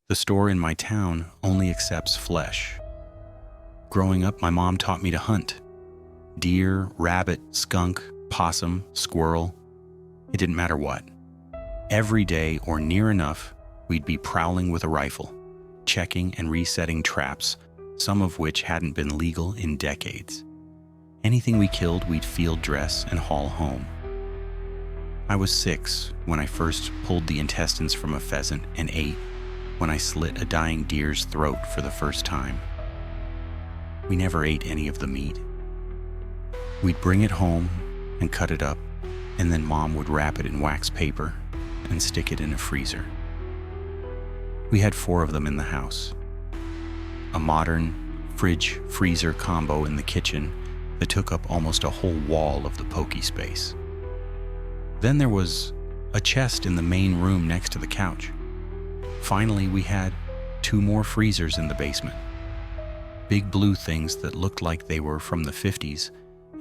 The store in my town only accepts flesh. Growing up, my mom taught me to hunt. Deer, rabbit, skunk, possum, squirrel. It didn't matter what. Every day, or near enough, we'd be prowling with a rifle, checking and resetting traps, some of which hadn't been legal in decades. Anything we killed, we'd field dress and haul home. I was 6 when I first pulled the intestines from a pheasant, and 8 when I slit a dying deer's throat for the first time. We never ate any of the meat. We'd bring it home and cut it up, and then Mom would wrap it in wax paper and stick it in a freezer. We had 4 of them in the house. A modern fridge-freezer combo in the kitchen that took up almost a whole wall of the pokey space. Then there was a chest in the main room next to the couch. Finally, we had 2 more freezers in the basement. Big blue things that looked like they were from the 50s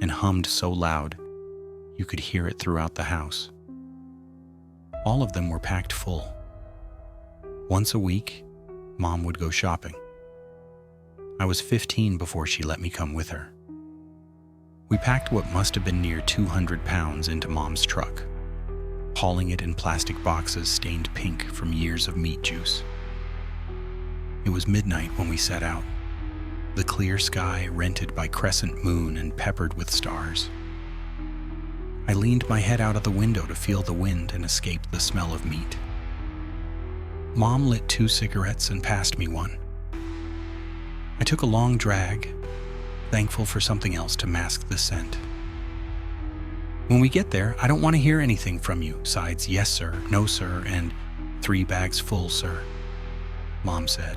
and hummed so loud you could hear it throughout the house. All of them were packed full. Once a week, Mom would go shopping. I was 15 before she let me come with her. We packed what must have been near 200 pounds into Mom's truck, hauling it in plastic boxes stained pink from years of meat juice. It was midnight when we set out, the clear sky rented by crescent moon and peppered with stars. I leaned my head out of the window to feel the wind and escape the smell of meat. Mom lit 2 cigarettes and passed me one. I took a long drag, thankful for something else to mask the scent. "When we get there, I don't want to hear anything from you, besides yes sir, no sir, and 3 bags full, sir," Mom said,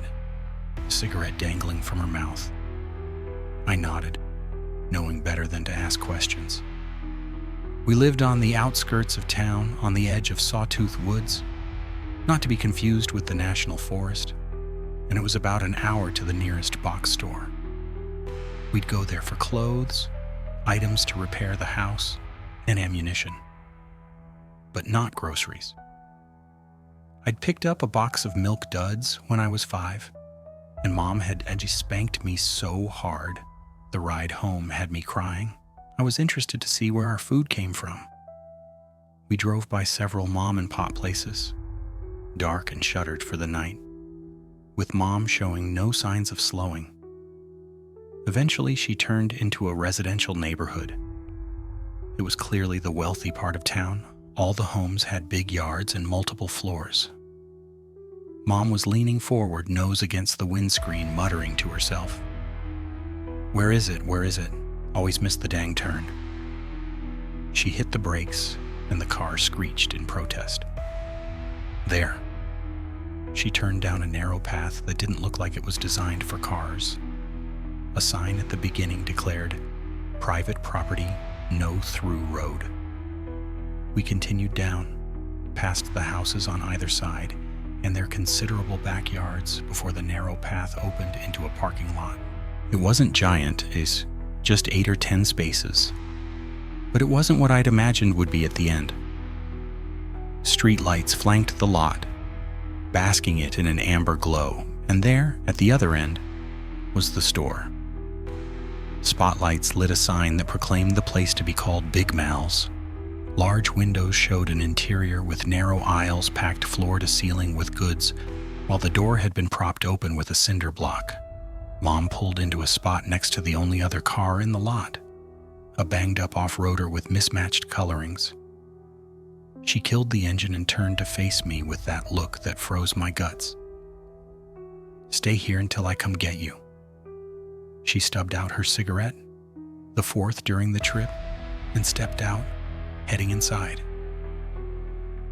a cigarette dangling from her mouth. I nodded, knowing better than to ask questions. We lived on the outskirts of town, on the edge of Sawtooth Woods, not to be confused with the National Forest, and it was about an hour to the nearest box store. We'd go there for clothes, items to repair the house, and ammunition, but not groceries. I'd picked up a box of Milk Duds when I was 5, and Mom had just spanked me so hard the ride home had me crying. I was interested to see where our food came from. We drove by several mom-and-pop places, dark and shuttered for the night, with Mom showing no signs of slowing. Eventually, she turned into a residential neighborhood. It was clearly the wealthy part of town. All the homes had big yards and multiple floors. Mom was leaning forward, nose against the windscreen, muttering to herself. Where is it? Where is it? Always missed the dang turn." She hit the brakes, and the car screeched in protest. There. She turned down a narrow path that didn't look like it was designed for cars. A sign at the beginning declared, "Private property, no through road." We continued down, past the houses on either side and their considerable backyards before the narrow path opened into a parking lot. It wasn't giant, it's just 8 or 10 spaces, but it wasn't what I'd imagined would be at the end. Street lights flanked the lot, basking it in an amber glow, and there, at the other end, was the store. Spotlights lit a sign that proclaimed the place to be called Big Mal's. Large windows showed an interior with narrow aisles packed floor to ceiling with goods, while the door had been propped open with a cinder block. Mom pulled into a spot next to the only other car in the lot, a banged-up off-roader with mismatched colorings. She killed the engine and turned to face me with that look that froze my guts. "Stay here until I come get you." She stubbed out her cigarette, the 4th during the trip, and stepped out, heading inside.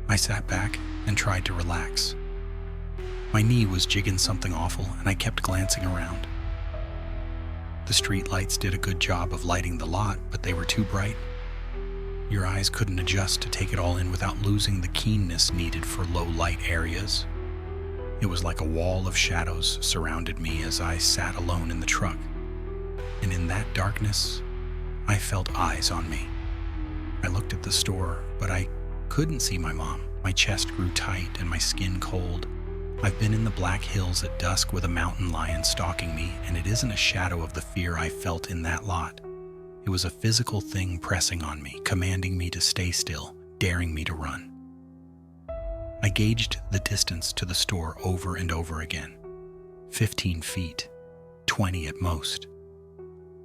I sat back and tried to relax. My knee was jigging something awful, and I kept glancing around. The street lights did a good job of lighting the lot, but they were too bright. Your eyes couldn't adjust to take it all in without losing the keenness needed for low-light areas. It was like a wall of shadows surrounded me as I sat alone in the truck. And in that darkness, I felt eyes on me. I looked at the store, but I couldn't see my mom. My chest grew tight and my skin cold. I've been in the Black Hills at dusk with a mountain lion stalking me, and it isn't a shadow of the fear I felt in that lot. It was a physical thing pressing on me, commanding me to stay still, daring me to run. I gauged the distance to the store over and over again. 15 feet, 20 at most.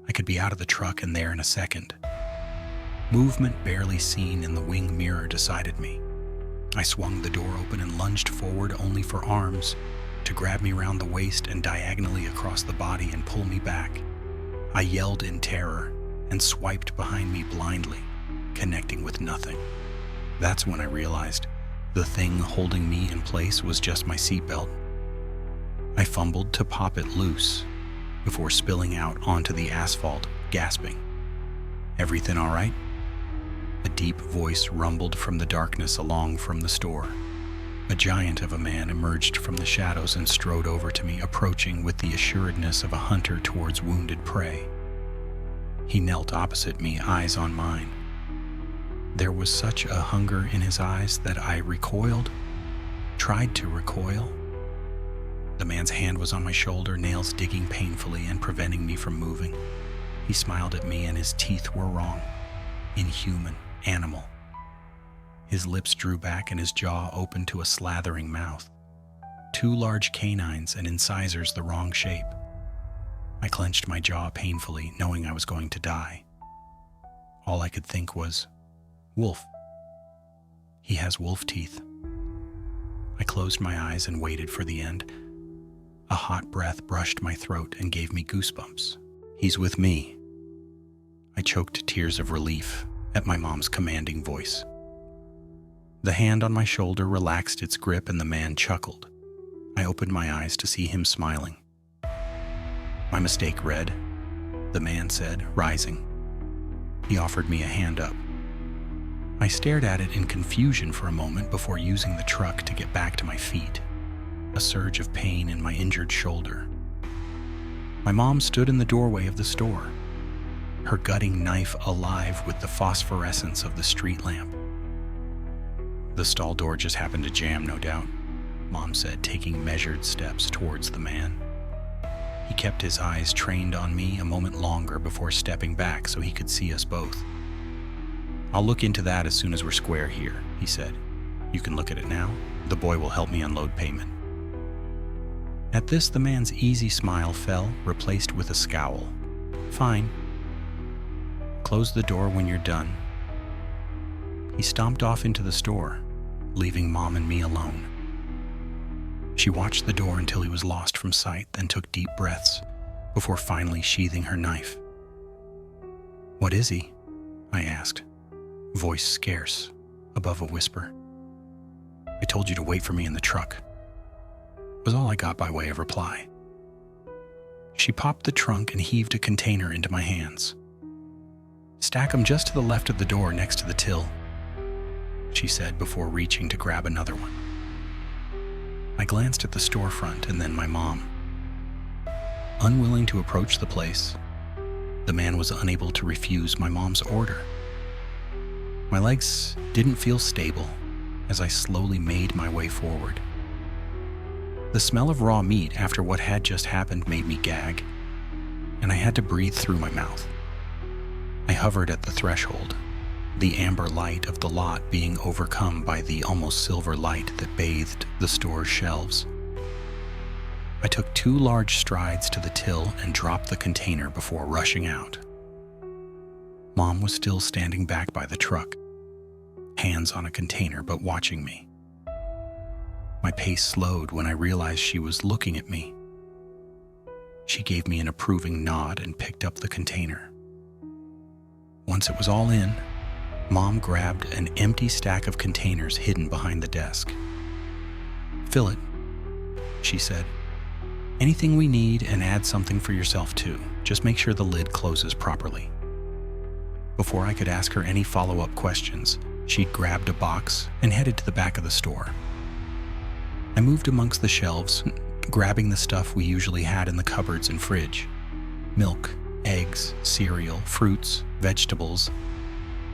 I could be out of the truck and there in a second. Movement barely seen in the wing mirror decided me. I swung the door open and lunged forward, only for arms to grab me around the waist and diagonally across the body and pull me back. I yelled in terror and swiped behind me blindly, connecting with nothing. That's when I realized the thing holding me in place was just my seatbelt. I fumbled to pop it loose before spilling out onto the asphalt, gasping. "Everything all right?" A deep voice rumbled from the darkness along from the store. A giant of a man emerged from the shadows and strode over to me, approaching with the assuredness of a hunter towards wounded prey. He knelt opposite me, eyes on mine. There was such a hunger in his eyes that I recoiled, tried to recoil. The man's hand was on my shoulder, nails digging painfully and preventing me from moving. He smiled at me and his teeth were wrong. Inhuman, animal. His lips drew back and his jaw opened to a slathering mouth. 2 large canines and incisors the wrong shape. I clenched my jaw painfully, knowing I was going to die. All I could think was, wolf. He has wolf teeth. I closed my eyes and waited for the end. A hot breath brushed my throat and gave me goosebumps. "He's with me." I choked tears of relief at my mom's commanding voice. The hand on my shoulder relaxed its grip and the man chuckled. I opened my eyes to see him smiling. "My mistake, Red," the man said, rising. He offered me a hand up. I stared at it in confusion for a moment before using the truck to get back to my feet. A surge of pain in my injured shoulder. My mom stood in the doorway of the store, her gutting knife alive with the phosphorescence of the street lamp. "The stall door just happened to jam, no doubt," Mom said, taking measured steps towards the man. He kept his eyes trained on me a moment longer before stepping back so he could see us both. "I'll look into that as soon as we're square here," he said. "You can look at it now. The boy will help me unload payment." At this, the man's easy smile fell, replaced with a scowl. "Fine. Close the door when you're done." He stomped off into the store, leaving Mom and me alone. She watched the door until he was lost from sight, then took deep breaths before finally sheathing her knife. "What is he?" I asked, voice scarce, above a whisper. "I told you to wait for me in the truck," was all I got by way of reply. She popped the trunk and heaved a container into my hands. "Stack them just to the left of the door next to the till," she said before reaching to grab another one. I glanced at the storefront and then my mom. Unwilling to approach the place, the man was unable to refuse my mom's order. My legs didn't feel stable as I slowly made my way forward. The smell of raw meat after what had just happened made me gag, and I had to breathe through my mouth. I hovered at the threshold, the amber light of the lot being overcome by the almost silver light that bathed the store's shelves. I took 2 large strides to the till and dropped the container before rushing out. Mom was still standing back by the truck, hands on a container but watching me. My pace slowed when I realized she was looking at me. She gave me an approving nod and picked up the container. Once it was all in, Mom grabbed an empty stack of containers hidden behind the desk. "Fill it," she said. "Anything we need, and add something for yourself too. Just make sure the lid closes properly." Before I could ask her any follow-up questions, she'd grabbed a box and headed to the back of the store. I moved amongst the shelves, grabbing the stuff we usually had in the cupboards and fridge. Milk, eggs, cereal, fruits, vegetables.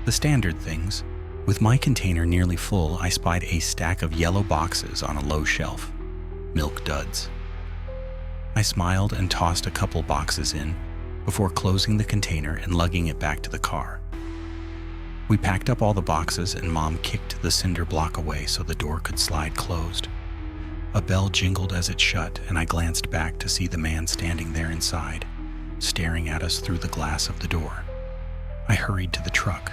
The standard things. With my container nearly full, I spied a stack of yellow boxes on a low shelf. milk duds. I smiled and tossed a couple boxes in before closing the container and lugging it back to the car. We packed up all the boxes and Mom kicked the cinder block away so the door could slide closed. A bell jingled as it shut, and I glanced back to see the man standing there inside, staring at us through the glass of the door. I hurried to the truck.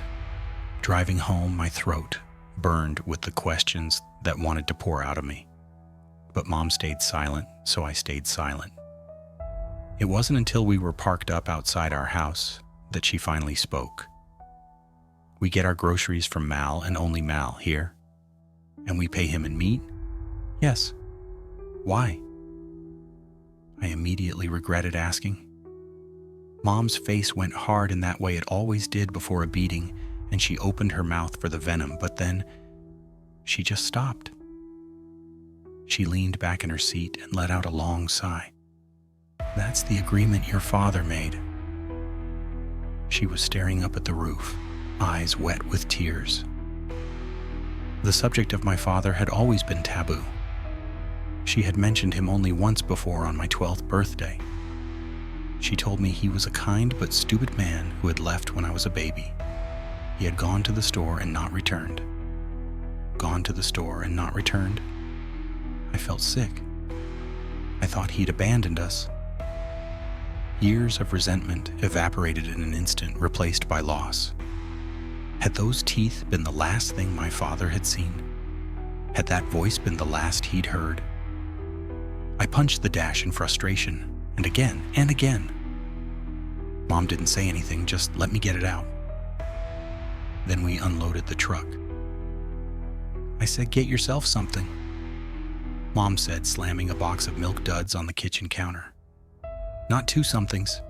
Driving home, my throat burned with the questions that wanted to pour out of me. But Mom stayed silent, so I stayed silent. It wasn't until we were parked up outside our house that she finally spoke. We get our groceries from Mal and only Mal here. And we pay him in meat? Yes. Why? I immediately regretted asking. Mom's face went hard in that way it always did before a beating, and she opened her mouth for the venom, but then she just stopped. She leaned back in her seat and let out a long sigh. That's the agreement your father made. She was staring up at the roof, eyes wet with tears. The subject of my father had always been taboo. She had mentioned him only once before on my 12th birthday. She told me he was a kind but stupid man who had left when I was a baby. He had gone to the store and not returned. Gone to the store and not returned? I felt sick. I thought he'd abandoned us. Years of resentment evaporated in an instant, replaced by loss. Had those teeth been the last thing my father had seen? Had that voice been the last he'd heard? I punched the dash in frustration, and again and again. Mom didn't say anything, just let me get it out. Then we unloaded the truck. I said, get yourself something. Mom said, slamming a box of milk duds on the kitchen counter. Not two somethings.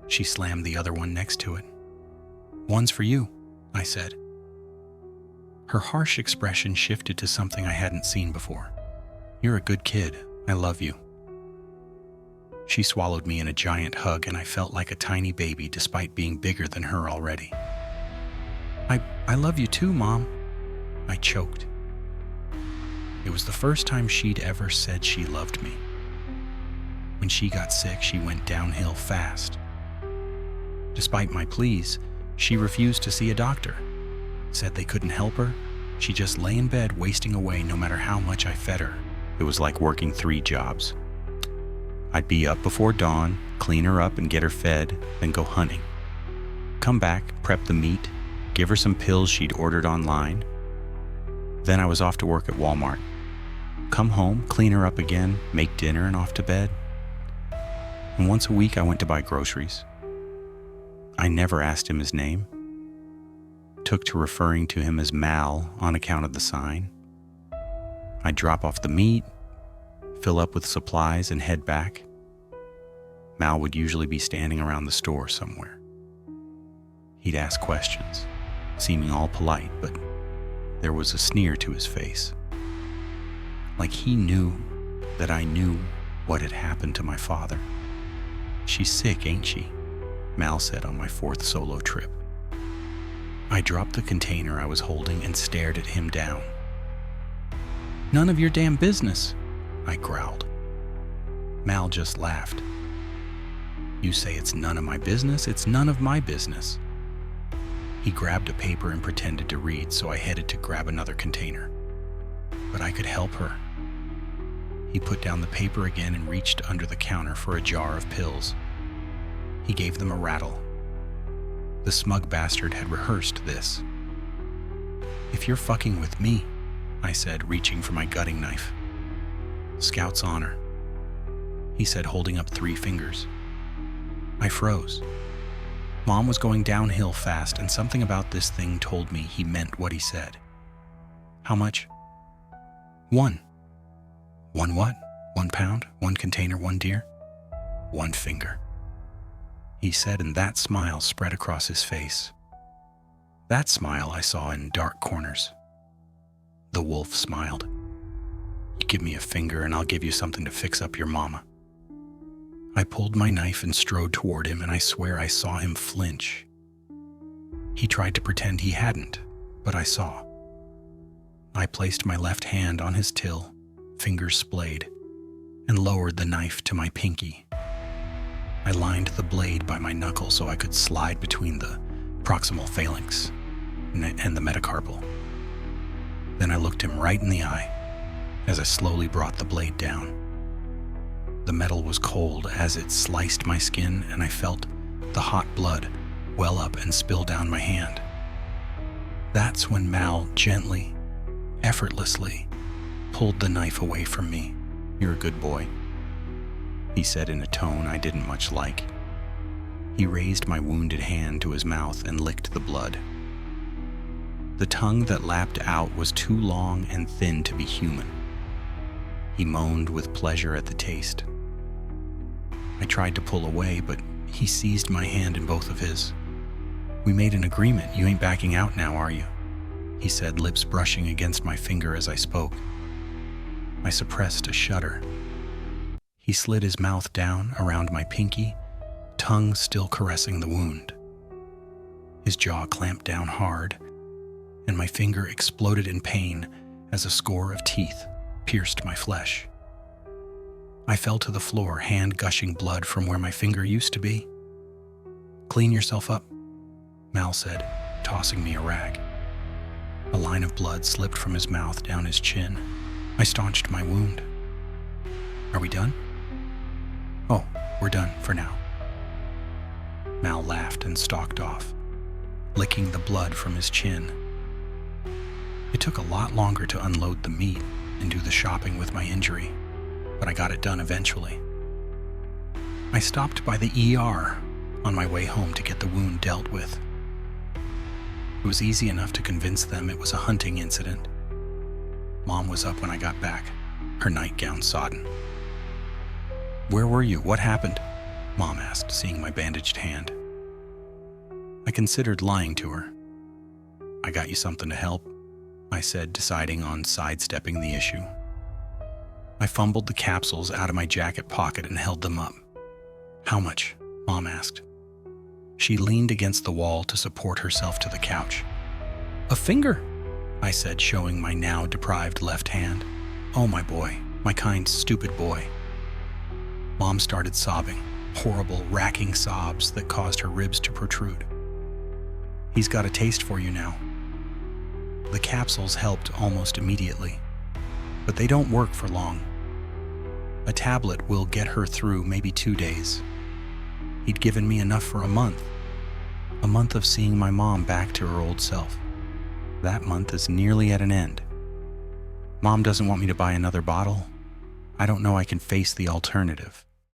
She slammed the other one next to it. One's for you, I said. Her harsh expression shifted to something I hadn't seen before. You're a good kid. I love you. She swallowed me in a giant hug, and I felt like a tiny baby despite being bigger than her already. I love you too, Mom. I choked. It was the first time she'd ever said she loved me. When she got sick, she went downhill fast. Despite my pleas, she refused to see a doctor. Said they couldn't help her. She just lay in bed wasting away no matter how much I fed her. It was like working 3 jobs. I'd be up before dawn, clean her up and get her fed, then go hunting. Come back, prep the meat, give her some pills she'd ordered online. Then I was off to work at Walmart. Come home, clean her up again, make dinner, and off to bed. And once a week I went to buy groceries. I never asked him his name. Took to referring to him as Mal on account of the sign. I'd drop off the meat, fill up with supplies, and head back. Mal would usually be standing around the store somewhere. He'd ask questions, seeming all polite, but there was a sneer to his face. Like he knew that I knew what had happened to my father. She's sick, ain't she? Mal said on my 4th solo trip. I dropped the container I was holding and stared at him down. None of your damn business, I growled. Mal just laughed. You say it's none of my business? It's none of my business. He grabbed a paper and pretended to read, so I headed to grab another container. But I could help her. He put down the paper again and reached under the counter for a jar of pills. He gave them a rattle. The smug bastard had rehearsed this. If you're fucking with me, I said, reaching for my gutting knife. Scout's honor, he said, holding up 3 fingers. I froze. Mom was going downhill fast, and something about this thing told me he meant what he said. How much? 1. 1 what? 1 pound? 1 container? 1 deer? 1 finger, he said, and that smile spread across his face. That smile I saw in dark corners. The wolf smiled. You give me a finger and I'll give you something to fix up your mama. I pulled my knife and strode toward him, and I swear I saw him flinch. He tried to pretend he hadn't, but I saw. I placed my left hand on his till, fingers splayed, and lowered the knife to my pinky. I lined the blade by my knuckle so I could slide between the proximal phalanx and the metacarpal. Then I looked him right in the eye as I slowly brought the blade down. The metal was cold as it sliced my skin, and I felt the hot blood well up and spill down my hand. That's when Mal gently, effortlessly, pulled the knife away from me. "You're a good boy," he said in a tone I didn't much like. He raised my wounded hand to his mouth and licked the blood. The tongue that lapped out was too long and thin to be human. He moaned with pleasure at the taste. I tried to pull away, but he seized my hand in both of his. "We made an agreement. You ain't backing out now, are you?" he said, lips brushing against my finger as I spoke. I suppressed a shudder. He slid his mouth down around my pinky, tongue still caressing the wound. His jaw clamped down hard, and my finger exploded in pain as a score of teeth pierced my flesh. I fell to the floor, hand gushing blood from where my finger used to be. "Clean yourself up," Mal said, tossing me a rag. A line of blood slipped from his mouth down his chin. I staunched my wound. "Are we done?" "Oh, we're done for now." Mal laughed and stalked off, licking the blood from his chin. It took a lot longer to unload the meat and do the shopping with my injury, but I got it done eventually. I stopped by the ER on my way home to get the wound dealt with. It was easy enough to convince them it was a hunting incident. Mom was up when I got back, her nightgown sodden. "Where were you? What happened?" Mom asked, seeing my bandaged hand. I considered lying to her. "I got you something to help," I said, deciding on sidestepping the issue. I fumbled the capsules out of my jacket pocket and held them up. "How much?" Mom asked. She leaned against the wall to support herself to the couch. "A finger," I said, showing my now deprived left hand. "Oh, my boy, my kind, stupid boy." Mom started sobbing, horrible, racking sobs that caused her ribs to protrude. "He's got a taste for you now." The capsules helped almost immediately, but they don't work for long. A tablet will get her through maybe 2 days. He'd given me enough for a month of seeing my mom back to her old self. That month is nearly at an end. Mom doesn't want me to buy another bottle. I don't know I can face the alternative.